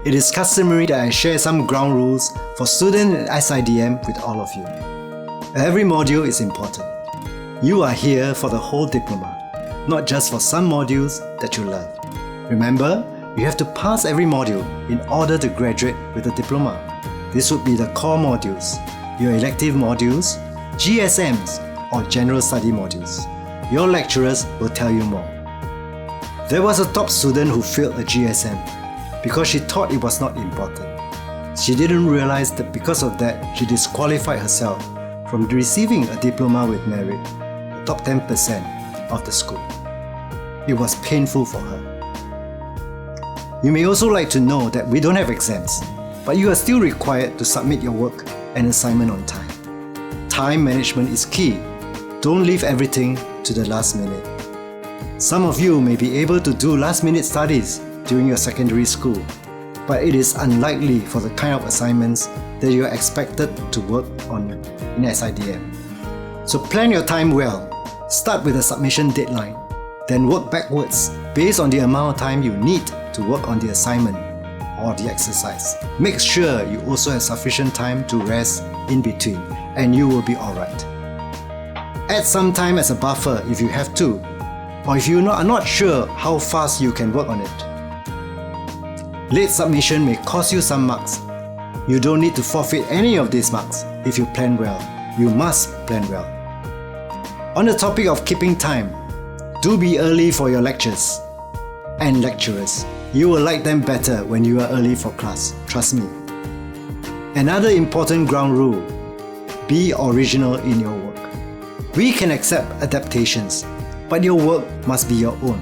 it is customary that I share some ground rules for student in SIDM with all of you. Every module is important. You are here for the whole diploma, not just for some modules that you learn. Remember, you have to pass every module in order to graduate with a diploma. This would be the core modules, your elective modules, GSMs, or general study modules. Your lecturers will tell you more. There was a top student who failed a GSM because she thought it was not important. She didn't realize that because of that, she disqualified herself from receiving a diploma with merit, the top 10% of the school. It was painful for her. You may also like to know that we don't have exams, but you are still required to submit your work and assignment on time. Time management is key. Don't leave everything to the last minute. Some of you may be able to do last-minute studies during your secondary school, but it is unlikely for the kind of assignments that you are expected to work on in SIDM. So plan your time well. Start with a submission deadline, then work backwards based on the amount of time you need to work on the assignment or the exercise. Make sure you also have sufficient time to rest in between, and you will be alright. Add some time as a buffer if you have to, or if you are not sure how fast you can work on it. Late submission may cost you some marks. You don't need to forfeit any of these marks if you plan well. You must plan well. On the topic of keeping time, do be early for your lectures and lecturers. You will like them better when you are early for class, trust me. Another important ground rule: be original in your work. We can accept adaptations, but your work must be your own.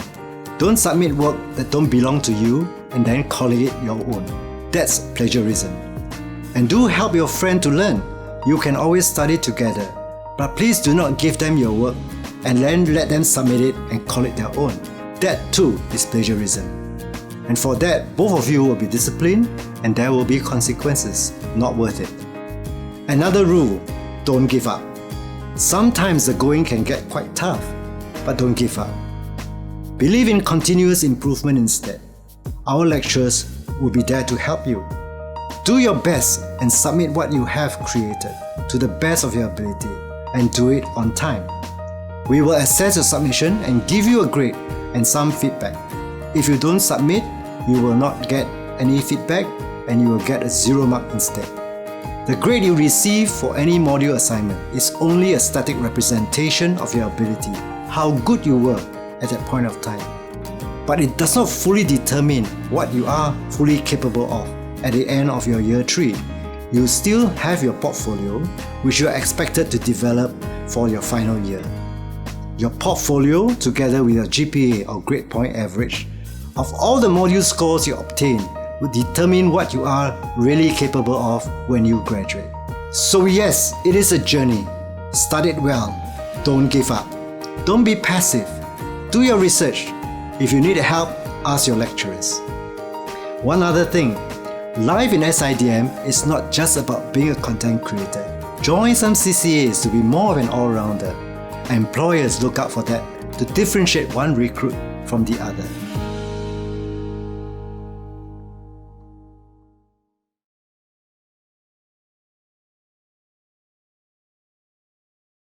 Don't submit work that don't belong to you and then calling it your own. That's plagiarism. And do help your friend to learn. You can always study together, but please do not give them your work and then let them submit it and call it their own. That too is plagiarism. And for that, both of you will be disciplined and there will be consequences. Not worth it. Another rule: don't give up. Sometimes the going can get quite tough, but don't give up. Believe in continuous improvement instead. Our lecturers will be there to help you. Do your best and submit what you have created to the best of your ability, and do it on time. We will assess your submission and give you a grade and some feedback. If you don't submit, you will not get any feedback and you will get a 0 mark instead. The grade you receive for any module assignment is only a static representation of your ability, how good you were at that point of time. But it does not fully determine what you are fully capable of at the end of your year 3. You still have your portfolio, which you are expected to develop for your final year. Your portfolio, together with your GPA or grade point average of all the module scores you obtain, will determine what you are really capable of when you graduate. So yes, it is a journey. Start it well. Don't give up. Don't be passive. Do your research. If you need help, ask your lecturers. One other thing, life in SIDM is not just about being a content creator. Join some CCAs to be more of an all-rounder. Employers look out for that to differentiate one recruit from the other.